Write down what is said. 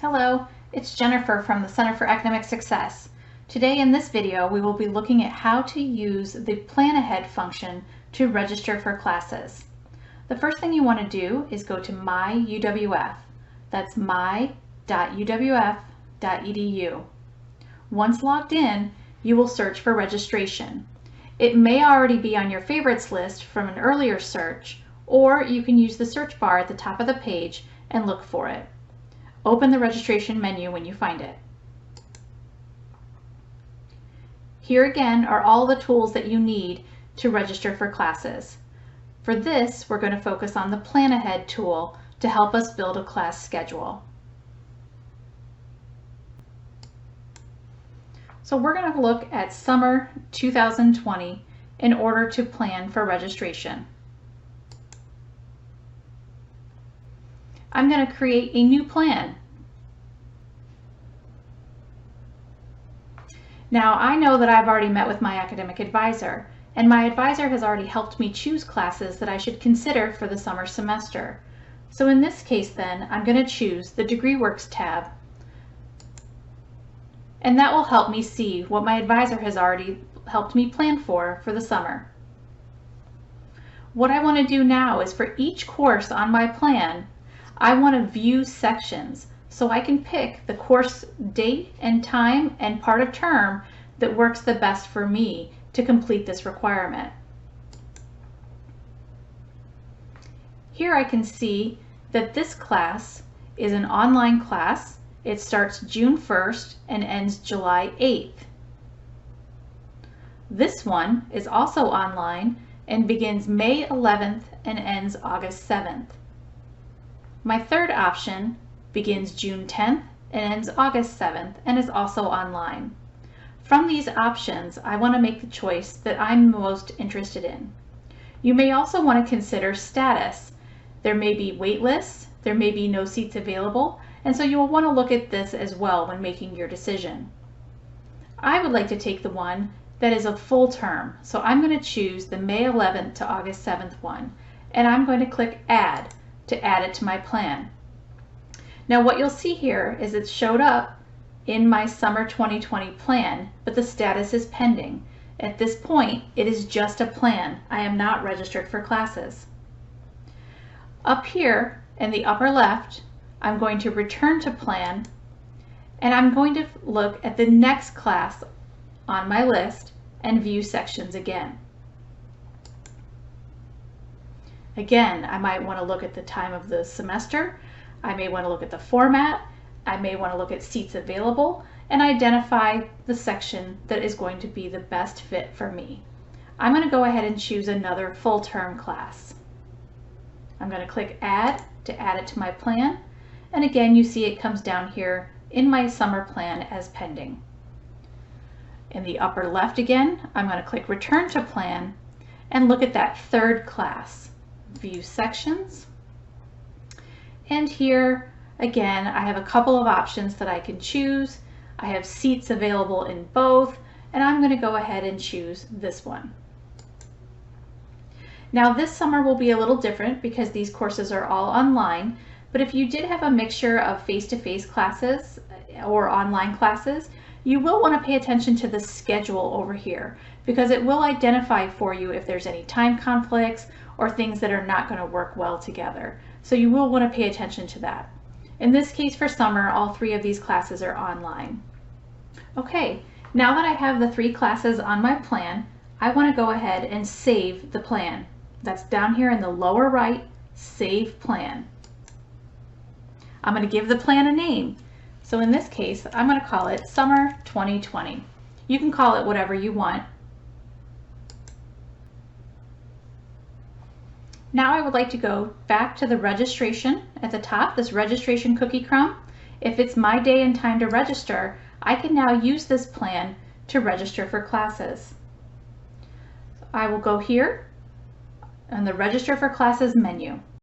Hello, it's Jennifer from the Center for Academic Success. Today in this video we will be looking at how to use the Plan Ahead function to register for classes. The first thing you want to do is go to My UWF. That's my.uwf.edu. Once logged in, you will search for registration. It may already be on your favorites list from an earlier search, or you can use the search bar at the top of the page and look for it. Open the registration menu when you find it. Here again are all the tools that you need to register for classes. For this, we're going to focus on the Plan Ahead tool to help us build a class schedule. So we're going to look at summer 2020 in order to plan for registration. I'm going to create a new plan. Now I know that I've already met with my academic advisor, and my advisor has already helped me choose classes that I should consider for the summer semester. So in this case then, I'm going to choose the DegreeWorks tab, and that will help me see what my advisor has already helped me plan for the summer. What I want to do now is for each course on my plan, I want to view sections so I can pick the course date and time and part of term that works the best for me to complete this requirement. Here I can see that this class is an online class. It starts June 1st and ends July 8th. This one is also online and begins May 11th and ends August 7th. My third option begins June 10th and ends August 7th and is also online. From these options, I want to make the choice that I'm most interested in. You may also want to consider status. There may be wait lists, there may be no seats available, and so you will want to look at this as well when making your decision. I would like to take the one that is a full term, so I'm going to choose the May 11th to August 7th one, and I'm going to click Add to add it to my plan. Now what you'll see here is it showed up in my summer 2020 plan, but the status is pending. At this point, it is just a plan. I am not registered for classes. Up here in the upper left, I'm going to return to plan, and I'm going to look at the next class on my list and view sections again. Again, I might want to look at the time of the semester. I may want to look at the format. I may want to look at seats available and identify the section that is going to be the best fit for me. I'm going to go ahead and choose another full-term class. I'm going to click Add to add it to my plan. And again, you see it comes down here in my summer plan as pending. In the upper left again, I'm going to click Return to Plan and look at that third class. View sections, and here again I have a couple of options that I can choose. I have seats available in both, and I'm going to go ahead and choose this one. Now this summer will be a little different because these courses are all online, but if you did have a mixture of face-to-face classes or online classes, you will want to pay attention to the schedule over here because it will identify for you if there's any time conflicts or things that are not going to work well together. So you will want to pay attention to that. In this case for summer, all three of these classes are online. Okay, now that I have the three classes on my plan, I want to go ahead and save the plan. That's down here in the lower right, Save Plan. I'm going to give the plan a name. So in this case, I'm going to call it Summer 2020. You can call it whatever you want. Now I would like to go back to the registration at the top, this registration cookie crumb. If it's my day and time to register, I can now use this plan to register for classes. I will go here on the Register for Classes menu.